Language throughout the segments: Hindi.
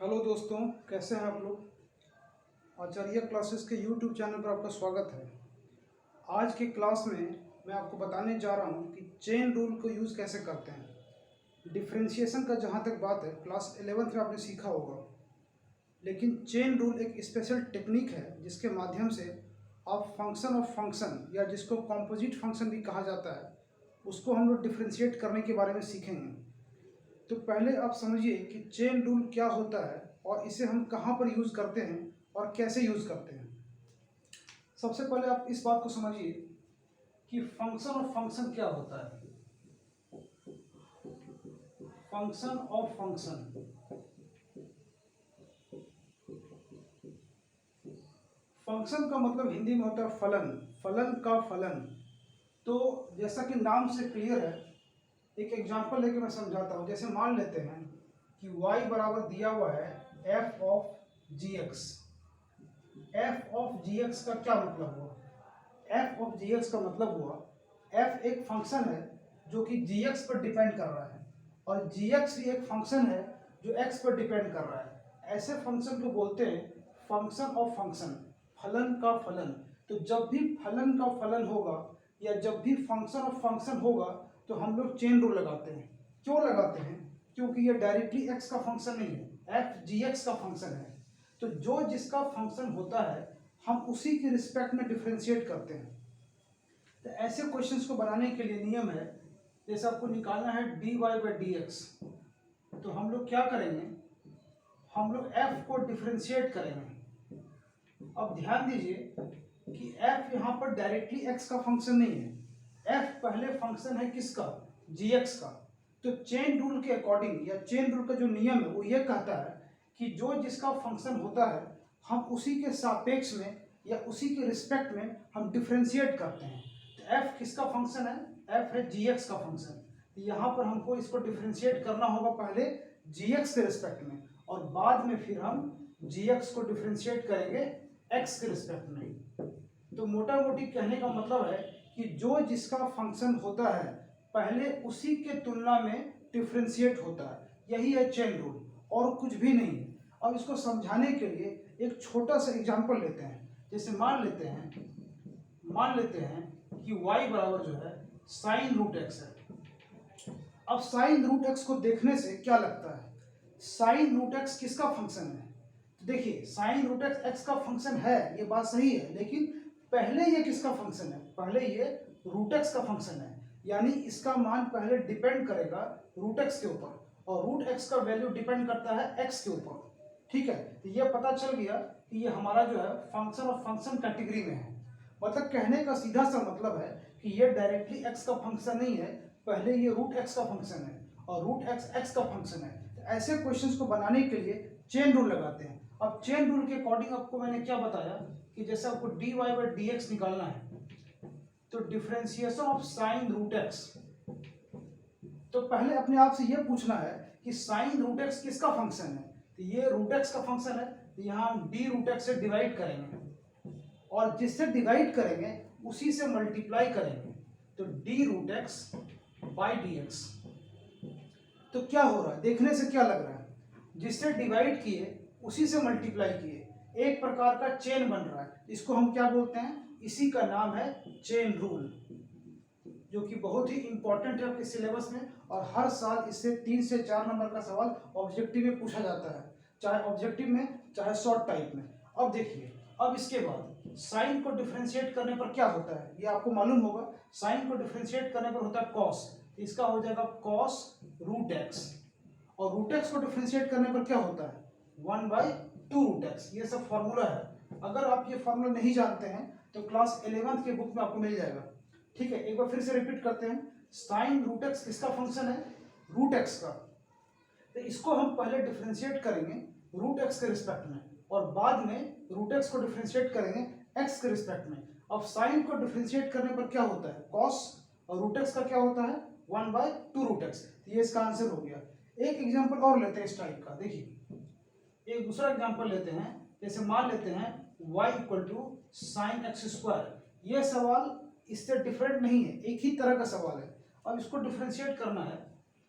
हेलो दोस्तों, कैसे हैं आप लोग। आचार्य क्लासेस के यूट्यूब चैनल पर आपका स्वागत है। आज के क्लास में मैं आपको बताने जा रहा हूं कि चेन रूल को यूज़ कैसे करते हैं। डिफरेंशिएशन का जहां तक बात है, क्लास 11th में आपने सीखा होगा, लेकिन चेन रूल एक स्पेशल टेक्निक है जिसके माध्यम से आप फंक्शन ऑफ फंक्शन या जिसको कॉम्पोजिट फंक्शन भी कहा जाता है, उसको हम लोग डिफ्रेंशिएट करने के बारे में सीखेंगे। तो पहले आप समझिए कि चेन रूल क्या होता है और इसे हम कहाँ पर यूज़ करते हैं और कैसे यूज़ करते हैं। सबसे पहले आप इस बात को समझिए कि फंक्शन ऑफ फंक्शन क्या होता है। फंक्शन ऑफ फंक्शन, फंक्शन का मतलब हिंदी में होता है फलन, फलन का फलन। तो जैसा कि नाम से क्लियर है, एक एग्जांपल लेके मैं समझाता हूँ। जैसे मान लेते हैं कि y बराबर दिया हुआ है f of g x. f of g x का क्या मतलब हुआ? f ऑफ जी एक्स का मतलब हुआ f एक फंक्शन है जो कि जी एक्स पर डिपेंड कर रहा है, और जी एक्स भी एक फंक्शन है जो x पर डिपेंड कर रहा है। ऐसे फंक्शन को बोलते हैं फंक्शन ऑफ फंक्शन, फलन का फलन। तो जब भी फलन का फलन होगा या जब भी फंक्शन ऑफ फंक्शन होगा तो हम लोग चेन रूल लगाते हैं। क्यों लगाते हैं? क्योंकि ये डायरेक्टली x का फंक्शन नहीं है, f जी एक्स का फंक्शन है। तो जो जिसका फंक्शन होता है हम उसी के रिस्पेक्ट में डिफ्रेंशिएट करते हैं। तो ऐसे क्वेश्चंस को बनाने के लिए नियम है, जैसे आपको निकालना है dy बाई डी एक्स, तो हम लोग क्या करेंगे, हम लोग f को डिफ्रेंशिएट करेंगे। अब ध्यान दीजिए कि f यहाँ पर डायरेक्टली x का फंक्शन नहीं है, f पहले फंक्शन है किसका? gx का। तो चेन रूल के अकॉर्डिंग या चेन रूल का जो नियम है वो ये कहता है कि जो जिसका फंक्शन होता है हम उसी के सापेक्ष में या उसी के रिस्पेक्ट में हम डिफ्रेंशिएट करते हैं। तो f किसका फंक्शन है? f है gx का फंक्शन। तो यहाँ पर हमको इसको डिफ्रेंशिएट करना होगा पहले gx के रिस्पेक्ट में, और बाद में फिर हम gx को डिफ्रेंशिएट करेंगे x के रिस्पेक्ट में। तो मोटा मोटी कहने का मतलब है कि जो जिसका फंक्शन होता है पहले उसी के तुलना में डिफ्रेंशिएट होता है। यही है चेन रूल, और कुछ भी नहीं। अब इसको समझाने के लिए एक छोटा सा एग्जांपल लेते हैं। जैसे मान लेते हैं कि y बराबर जो है साइन रूट एक्स है। अब साइन रूट एक्स को देखने से क्या लगता है? साइन रूट एक्स किसका फंक्शन है? तो देखिए, साइन रूट एक्स एक्स का फंक्शन है, ये बात सही है, लेकिन पहले ये किसका फंक्शन है? पहले ये रूट एक्स का फंक्शन है, यानी इसका मान पहले डिपेंड करेगा रूट एक्स के ऊपर, और रूट एक्स का वैल्यू डिपेंड करता है एक्स के ऊपर। ठीक है, तो ये पता चल गया कि ये हमारा जो है फंक्शन ऑफ फंक्शन कैटेगरी में है। मतलब कहने का सीधा सा मतलब है कि ये डायरेक्टली एक्स का फंक्शन नहीं है, पहले ये रूट एक्स का फंक्शन है और रूट एक्स एक्स का फंक्शन है। तो ऐसे क्वेश्चंस को बनाने के लिए चेन रूल लगाते हैं। अब चेन रूल के अकॉर्डिंग आपको मैंने क्या बताया कि जैसे आपको dy बाई डी एक्स निकालना है, तो differentiation of sine root x, तो पहले अपने आप से यह पूछना है कि साइन रूट एक्स किसका फंक्शन है? तो ये रूट एक्स का फंक्शन है, तो यहाँ हम डी रूट एक्स से डिवाइड करेंगे, और जिससे डिवाइड करेंगे उसी से मल्टीप्लाई करेंगे। तो D root x by D x. तो क्या हो रहा है, देखने से क्या लग रहा है? जिससे डिवाइड किए उसी से मल्टीप्लाई किए, एक प्रकार का चेन बन रहा है। इसको हम क्या बोलते हैं? इसी का नाम है चेन रूल, जो कि बहुत ही इंपॉर्टेंट है आपके सिलेबस में, और हर साल इससे 3 से 4 नंबर का सवाल ऑब्जेक्टिव में पूछा जाता है, चाहे ऑब्जेक्टिव में चाहे शॉर्ट टाइप में। अब देखिए, अब इसके बाद साइन को डिफरेंशिएट करने पर क्या होता है, ये आपको मालूम होगा। साइन को डिफरेंशिएट करने पर होता है कॉस, इसका हो जाएगा कॉस रूट एक्स, और रूट एक्स को डिफरेंशिएट करने पर क्या होता है? 1/2 रूट एक्स। ये सब फॉर्मूला है, अगर आप ये फॉर्मूला नहीं जानते हैं तो क्लास 11th के बुक में आपको मिल जाएगा। ठीक है, एक बार फिर से रिपीट करते हैं। साइन रूट एक्स किसका फंक्शन है? रूट एक्स का। तो इसको हम पहले डिफरेंशिएट करेंगे रूट एक्स के रिस्पेक्ट में, और बाद में रूट एक्स को डिफरेंशिएट करेंगे एक्स के रिस्पेक्ट में। अब साइन को डिफरेंशिएट करने पर क्या होता है? कॉस, और रूट एक्स का क्या होता है? 1/2 रूट एक्स। तो ये इसका आंसर हो गया। एक एग्जाम्पल और लेते हैं इस टाइप का। देखिए, एक दूसरा एग्जाम्पल लेते हैं। जैसे मान लेते हैं y equal to sine x square. ये सवाल इससे डिफरेंट नहीं है, एक ही तरह का सवाल है। अब इसको डिफरेंशिएट करना है,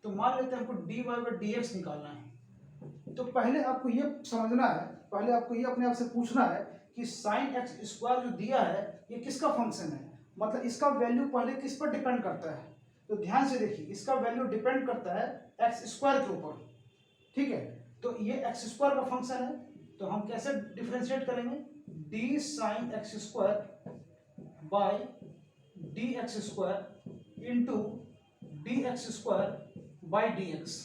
तो मान लेते हैं हमको dy बाई डी एक्स निकालना है। तो पहले आपको ये समझना है, पहले आपको ये अपने आप से पूछना है कि साइन एक्स स्क्वायर जो दिया है ये किसका फंक्शन है, मतलब इसका वैल्यू पहले किस पर डिपेंड करता है। तो ध्यान से देखिए, इसका वैल्यू डिपेंड करता है एक्स स्क्वायर के ऊपर, ठीक है। तो ये एक्स स्क्वायर का फंक्शन है, तो हम कैसे डिफ्रेंशिएट करेंगे, D sine x square by D x square into D x square by D x.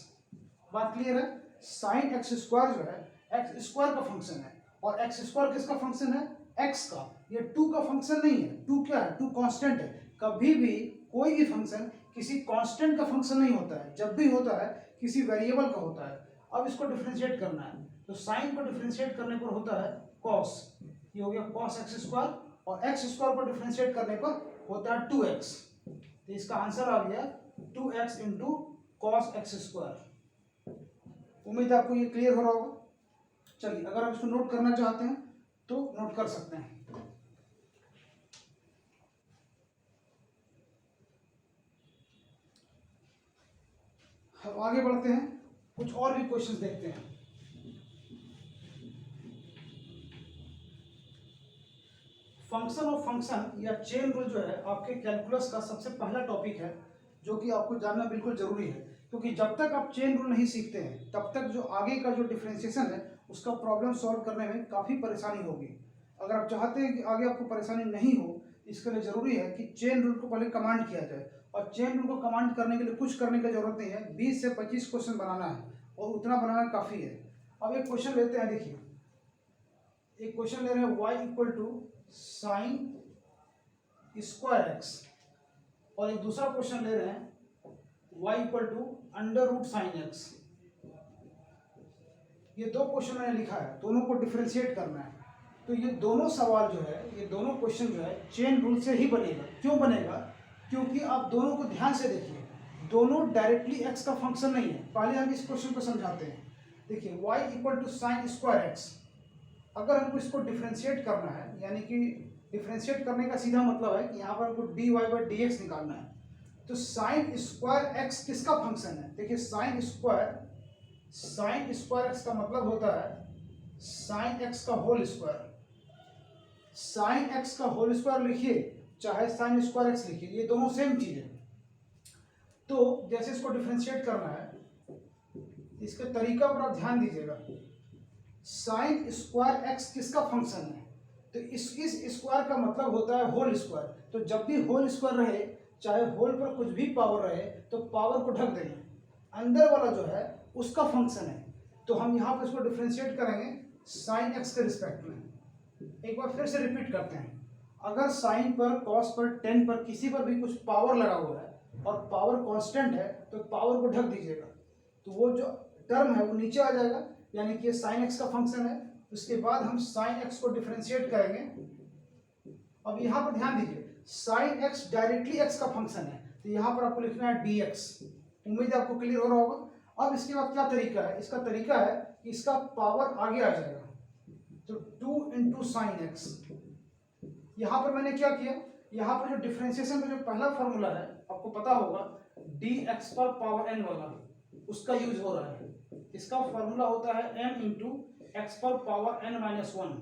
बात क्लियर है। साइन एक्स स्क्वायर जो है एक्स स्क्वायर का फंक्शन है, और एक्स स्क्वायर किसका फंक्शन है, एक्स का। ये टू का फंक्शन नहीं है, टू क्या है, टू कांस्टेंट है। कभी भी कोई भी फंक्शन किसी कांस्टेंट का फंक्शन नहीं होता है, जब भी होता है किसी वेरिएबल का होता है। अब इसको डिफरेंशिएट करना है, तो साइन को डिफरेंशिएट करने पर होता है कॉस, ये हो गया कॉस एक्स स्क्वायर, और एक्स स्क्वायर को डिफरेंशिएट करने पर होता है 2x। तो इसका आंसर आ गया 2x into cos x square. उम्मीद है आपको ये क्लियर हो रहा होगा। चलिए, अगर आप इसको नोट करना चाहते हैं तो नोट कर सकते हैं। अब आगे बढ़ते हैं, कुछ और भी क्वेश्चंस देखते हैं। फंक्शन ऑफ फंक्शन या चेन रूल जो है आपके कैलकुलस का सबसे पहला टॉपिक है, जो कि आपको जानना बिल्कुल जरूरी है, क्योंकि जब तक आप चेन रूल नहीं सीखते हैं तब तक जो आगे का जो डिफरेंशिएशन है उसका प्रॉब्लम सॉल्व करने में काफ़ी परेशानी होगी। अगर आप चाहते हैं कि आगे आपको परेशानी नहीं हो, इसके लिए ज़रूरी है कि चेन रूल को पहले कमांड किया जाए, और चेन रूल को कमांड करने के लिए कुछ करने की जरूरत नहीं है, 20 से 25 क्वेश्चन बनाना है, और उतना बनाना काफ़ी है। अब एक क्वेश्चन लेते हैं, देखिए एक क्वेश्चन ले रहे हैं y equal to sine square x, और एक दूसरा क्वेश्चन ले रहे हैं y equal to under root sine x. ये दो क्वेश्चन मैंने लिखा है, दोनों को डिफरेंशिएट करना है। तो ये दोनों सवाल जो है, ये दोनों क्वेश्चन जो है चेन रूल से ही बनेगा। क्यों बनेगा, क्योंकि आप दोनों को ध्यान से देखिए, दोनों डायरेक्टली एक्स का फंक्शन नहीं है। पहले हम इस क्वेश्चन को समझाते हैं। देखिए y equal to sine square x, अगर हमको इसको डिफरेंशिएट करना है, यानी कि डिफरेंशिएट करने का सीधा मतलब है कि यहाँ पर हमको D Y by D X निकालना है। तो साइन स्क्वायर एक्स किसका फंक्शन है, देखिए साइन स्क्वायर एक्स का मतलब होता है साइन एक्स का होल स्क्वायर। साइन एक्स का होल स्क्वायर लिखिए चाहे साइन स्क्वायर एक्स लिखिए, ये दोनों सेम चीज है। तो जैसे इसको डिफरेंशिएट करना है, इसके तरीका पर आप ध्यान दीजिएगा। साइन स्क्वायर एक्स किसका फंक्शन है, तो इस स्क्वायर का मतलब होता है होल स्क्वायर। तो जब भी होल स्क्वायर रहे, चाहे होल पर कुछ भी पावर रहे, तो पावर को ढक देंगे। अंदर वाला जो है उसका फंक्शन है। तो हम यहाँ पर इसको डिफरेंशिएट करेंगे साइन एक्स के रिस्पेक्ट में। एक बार फिर से रिपीट करते हैं, अगर साइन पर, कॉस पर, टेन पर, किसी पर भी कुछ पावर लगा हुआ है और पावर कांस्टेंट है, तो पावर को ढक दीजिएगा, तो वो जो टर्म है वो नीचे आ जाएगा, यानी कि साइन एक्स का फंक्शन है। उसके बाद हम साइन एक्स को डिफरेंशिएट करेंगे। अब यहाँ पर ध्यान दीजिए, साइन एक्स डायरेक्टली एक्स का फंक्शन है, तो यहाँ पर आपको लिखना है डी एक्स। उम्मीद है आपको क्लियर हो रहा होगा। अब इसके बाद क्या तरीका है, इसका तरीका है कि इसका पावर आगे आ जाएगा, तो 2 इंटू साइन एक्स। यहाँ पर मैंने क्या किया, यहाँ पर जो डिफरेंशिएशन का जो पहला फॉर्मूला है आपको पता होगा, डी एक्स पर पावर एन वाला, उसका यूज हो रहा है। इसका फॉर्मूला होता है m इंटू एक्स पर पावर n माइनस 1।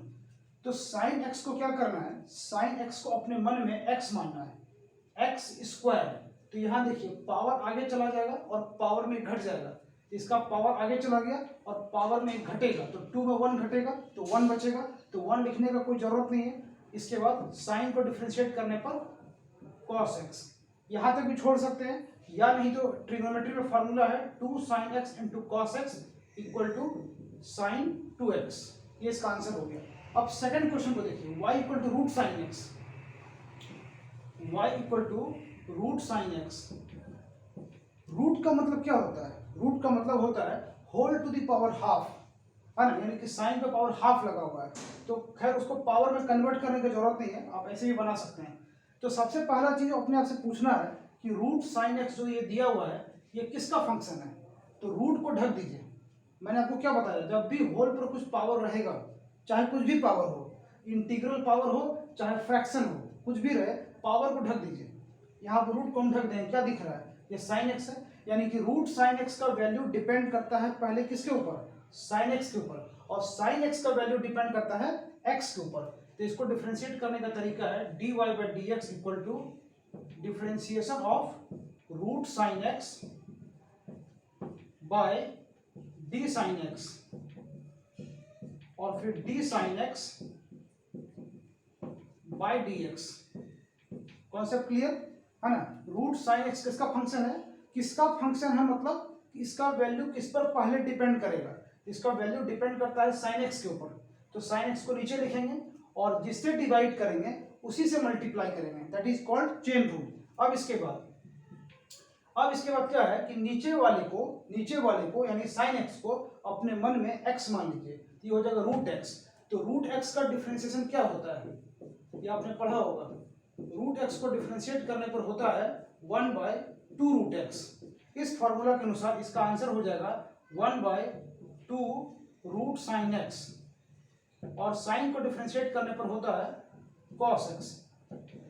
तो साइन एक्स को क्या करना है, साइन एक्स को अपने मन में x मानना है, एक्स स्क्वायर। तो यहाँ देखिए पावर आगे चला जाएगा और पावर में घट जाएगा, इसका पावर आगे चला गया और पावर में घटेगा, तो 2 में 1 घटेगा तो 1 बचेगा, तो 1 लिखने का कोई जरूरत नहीं है। इसके बाद साइन को डिफरेंशिएट करने पर cos x, यहाँ तक भी छोड़ सकते हैं, या नहीं तो ट्रिग्नोमेट्री में फॉर्मूला है 2 sine x into cos x equal to sine 2x। ये इसका आंसर हो गया। अब सेकंड क्वेश्चन को देखिए, y equal to root sine x, y equal to root sine x. Root का मतलब क्या होता है, रूट का मतलब होता है whole to the power half, है ना, यानी कि साइन पे पावर हाफ लगा हुआ है। तो खैर उसको पावर में कन्वर्ट करने की जरूरत नहीं है, आप ऐसे ही बना सकते हैं। तो सबसे पहला चीज अपने आप से पूछना है कि रूट साइन एक्स जो ये दिया हुआ है ये किसका फंक्शन है। तो रूट को ढक दीजिए। मैंने आपको क्या बताया, जब भी होल पर कुछ पावर रहेगा, चाहे कुछ भी पावर हो, इंटीग्रल पावर हो चाहे फ्रैक्शन हो, कुछ भी रहे, पावर को ढक दीजिए। यहाँ पर रूट को हम ढक देंगे, क्या दिख रहा है, ये साइन एक्स है, यानी कि रूट साइन एक्स का वैल्यू डिपेंड करता है पहले किसके ऊपर, साइन एक्स के ऊपर, और साइन एक्स का वैल्यू डिपेंड करता है एक्स के ऊपर। तो इसको डिफरेंशिएट करने का तरीका है dy by D X equal to differentiation of root sine x by D sine x, और फिर D sine x by D x. Concept clear है ना? रूट साइन एक्स किसका फंक्शन है? किसका फंक्शन है मतलब इसका वैल्यू किस पर पहले डिपेंड करेगा? इसका वैल्यू डिपेंड करता है साइन एक्स के ऊपर। तो साइन एक्स को नीचे लिखेंगे और जिससे डिवाइड करेंगे उसी से मल्टीप्लाई करेंगे, that is called chain rule. अब इसके बाद क्या है कि नीचे वाले को यानी साइन एक्स को अपने मन में एक्स मान लीजिए, ये हो जाएगा रूट एक्स। तो रूट एक्स का डिफरेंशिएशन क्या होता है, ये आपने पढ़ा होगा। रूट एक्स को डिफरेंशिएट करने पर होता है 1 बाय 2 रूट एक्स। इस फॉर्मूला के अनुसार इसका आंसर हो जाएगा 1 बाय 2 रूट साइन एक्स, और साइन को डिफरेंशिएट करने पर होता है कॉस एक्स।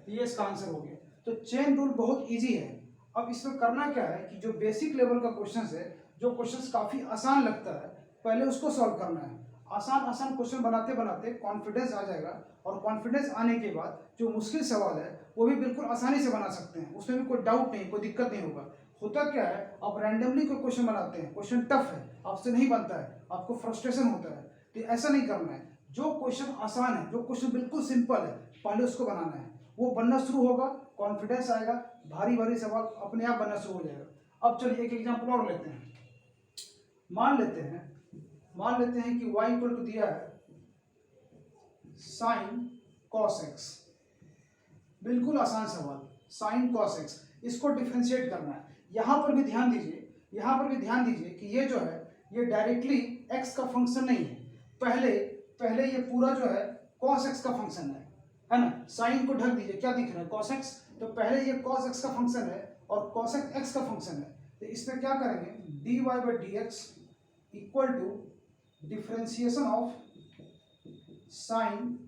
ये इसका आंसर हो गया। तो चेन रूल बहुत इजी है। अब इसमें करना क्या है कि जो बेसिक लेवल का क्वेश्चन है, जो क्वेश्चन काफी आसान लगता है, पहले उसको सॉल्व करना है। आसान क्वेश्चन बनाते बनाते कॉन्फिडेंस आ जाएगा, और कॉन्फिडेंस आने के बाद जो मुश्किल सवाल है वो भी बिल्कुल आसानी से बना सकते हैं, उसमें भी कोई डाउट नहीं, कोई दिक्कत नहीं होगा। होता क्या है, आप रैंडमली कोई क्वेश्चन बनाते हैं, क्वेश्चन टफ है, आपसे नहीं बनता है, आपको फ्रस्ट्रेशन होता है। तो ऐसा नहीं करना है। जो क्वेश्चन आसान है, जो क्वेश्चन बिल्कुल सिंपल है, पहले उसको बनाना है। वो बनना शुरू होगा, कॉन्फिडेंस आएगा, भारी भारी सवाल अपने आप बनना शुरू हो जाएगा। अब चलिए एक एग्जाम्पल और लेते हैं। मान लेते हैं कि y इक्वल टू दिया है साइन कॉस एक्स। बिल्कुल आसान सवाल, साइन कॉस एक्स, इसको डिफरेंशिएट करना है। यहां पर भी ध्यान दीजिए कि ये जो है ये डायरेक्टली x का फंक्शन नहीं है। पहले ये पूरा जो है कॉस एक्स का फंक्शन है ना? साइन को ढक दीजिए, क्या दिख रहा है? Cos x. तो पहले ये कॉस एक्स का फंक्शन है और कॉस एक्स का फंक्शन है। तो इसमें क्या करेंगे, dy by D X equal to differentiation of sine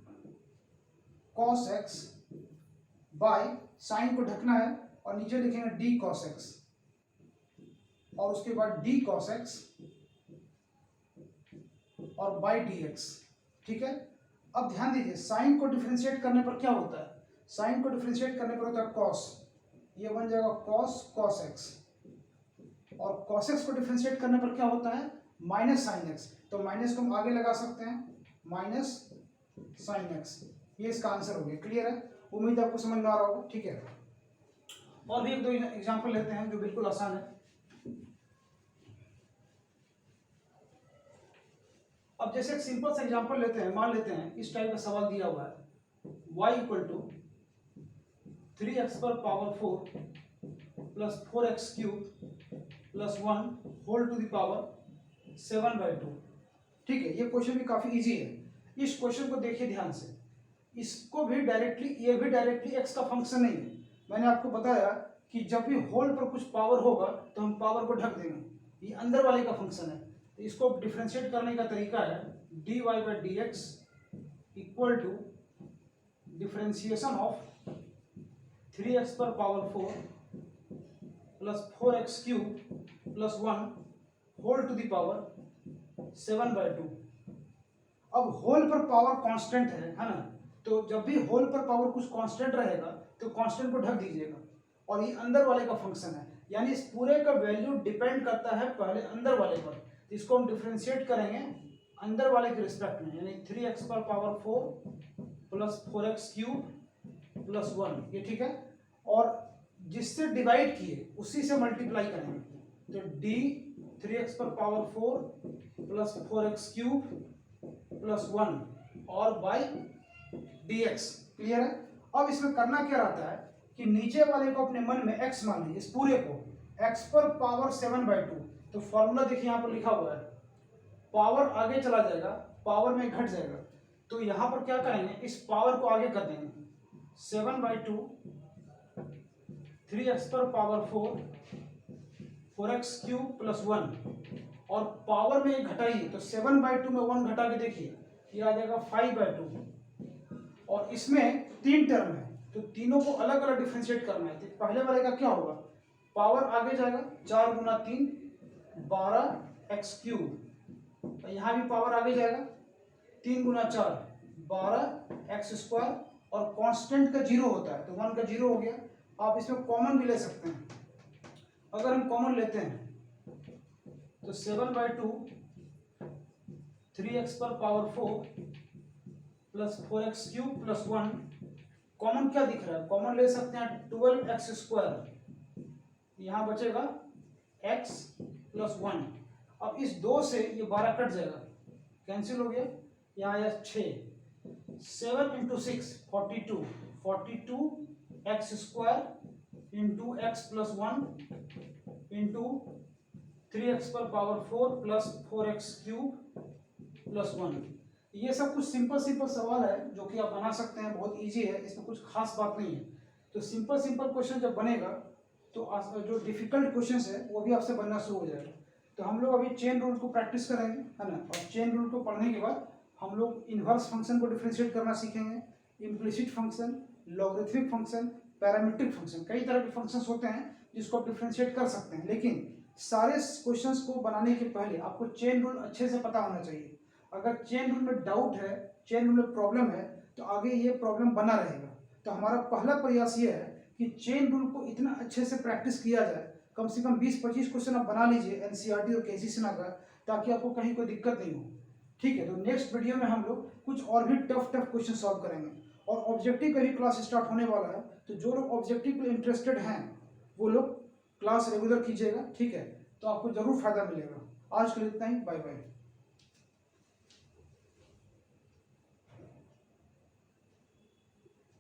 cos x by, sine को ढकना है और नीचे लिखेंगे डी कॉस एक्स, और उसके बाद डी कॉस एक्स और बाय डी एक्स। ठीक है? अब ध्यान दीजिए, साइन को डिफरेंशिएट करने पर क्या होता है? साइन को डिफरेंशिएट करने पर होता है कॉस, ये बन जाएगा कॉस एक्स, और कॉस एक्स को डिफरेंशिएट करने पर क्या होता है? Minus sine x. तो माइनस को हम आगे लगा सकते हैं, माइनस साइन एक्स। ये इसका आंसर हो गया। क्लियर है? उम्मीद आपको समझ में आ रहा होगा। ठीक है, और भी एक दो एग्जांपल लेते हैं जो बिल्कुल आसान है। अब जैसे एक सिंपल सा एग्जांपल लेते हैं, मान लेते हैं इस टाइप का सवाल दिया हुआ है y इक्वल टू 3x पर power 4 plus 4x cube plus 1 whole to the power 7 by 2। ठीक है, ये क्वेश्चन भी काफी इजी है। इस क्वेश्चन को देखिए ध्यान से। इसको भी डायरेक्टली, ये भी डायरेक्टली x का फंक्शन नहीं है। मैंने आपको बताया कि जब भी होल पर कुछ पावर होगा तो हम पावर को ढक देंगे, ये अंदर वाले का फंक्शन है। तो इसको डिफरेंशिएट करने का तरीका है dy by D X equal to differentiation of 3x पर power 4 plus 4x cube plus 1 whole to the power 7 by 2। अब होल पर पावर कांस्टेंट है ना? तो जब भी होल पर पावर कुछ कांस्टेंट रहेगा तो कांस्टेंट को ढक दीजिएगा, और ये अंदर वाले का फंक्शन है, यानी इस पूरे का वैल्यू डिपेंड करता है पहले अंदर वाले पर। इसको हम डिफरेंशिएट करेंगे अंदर वाले के रिस्पेक्ट में, यानी 3x पर power 4 plus 4x cube plus 1। ये ठीक है? और जिससे डिवाइड किए उसी से मल्टीप्लाई करेंगे। तो d 3x पर power 4 plus 4x cube plus 1 और बाई dx। क्लियर है? अब इसमें करना क्या रहता है कि नीचे वाले को अपने मन में x मान लीजिए, इस पूरे को x पर पावर 7 बाई 2। तो फॉर्मूला देखिए यहाँ पर लिखा हुआ है, पावर आगे चला जाएगा, पावर में घट जाएगा। तो यहाँ पर क्या करेंगे, इस पावर को आगे कर देंगे, 7 बाई 2 3x पर पावर 4 4x क्यूब प्लस 1, और पावर में एक घटाइए तो 7 बाई 2 में 1 घटा के देखिए, ये आ जाएगा 5 बाई 2। और इसमें 3 टर्म है तो तीनों को अलग अलग डिफरेंशिएट करना है। तो पहले वाले का क्या होगा, पावर आगे जाएगा, 4 गुना 3 12x क्यूब तो यहाँ भी पावर आगे जाएगा, 3 गुना 4 12 एक्स स्क्वायर, और कांस्टेंट का 0 होता है तो 1 का 0 हो गया। आप इसमें कॉमन भी ले सकते हैं, अगर हम कॉमन लेते हैं तो 7/2 3x पर power 4 plus 4x cube plus 1, common क्या दिख रहा है, कॉमन ले सकते हैं 12x स्क्वायर, यहाँ बचेगा x प्लस 1। अब इस 2 से ये 12 कट जाएगा, कैंसिल हो गया, यहाँ आया 6, 7 into 6 42, 42 x square into x plus 1 into 3x पर power 4 plus 4x cube plus 1। ये सब कुछ सिंपल सवाल है जो कि आप बना सकते हैं, बहुत इजी है, इसमें कुछ खास बात नहीं है। तो सिंपल क्वेश्चन जब बनेगा तो जो डिफिकल्ट क्वेश्चन है वो भी आपसे बनना शुरू हो जाएगा। तो हम लोग अभी चेन रूल को प्रैक्टिस करेंगे, है ना, और चेन रूल को पढ़ने के बाद हम लोग इन्वर्स फंक्शन को डिफरेंशिएट करना सीखेंगे, implicit function, logarithmic function, parametric function, कई तरह के फंक्शंस होते हैं जिसको आप डिफरेंशिएट कर सकते हैं। लेकिन सारे क्वेश्चंस को बनाने के पहले आपको चेन रूल अच्छे से पता होना चाहिए। अगर चेन रूल में डाउट है, चेन रूल में प्रॉब्लम है, तो आगे ये प्रॉब्लम बना रहेगा। तो हमारा पहला प्रयास ये है कि चेन रूल को इतना अच्छे से प्रैक्टिस किया जाए, कम से कम 20-25 क्वेश्चन आप बना लीजिए एनसीईआरटी और केसी सिन्हा का, ताकि आपको कहीं कोई दिक्कत नहीं हो। ठीक है, तो नेक्स्ट वीडियो में हम लोग कुछ और भी टफ क्वेश्चन सॉल्व करेंगे, और ऑब्जेक्टिव का भी क्लास स्टार्ट होने वाला है। तो जो लोग ऑब्जेक्टिव में इंटरेस्टेड हैं वो लोग क्लास रेगुलर कीजिएगा, ठीक है, तो आपको जरूर फायदा मिलेगा। आज के लिए इतना ही, बाय बाय।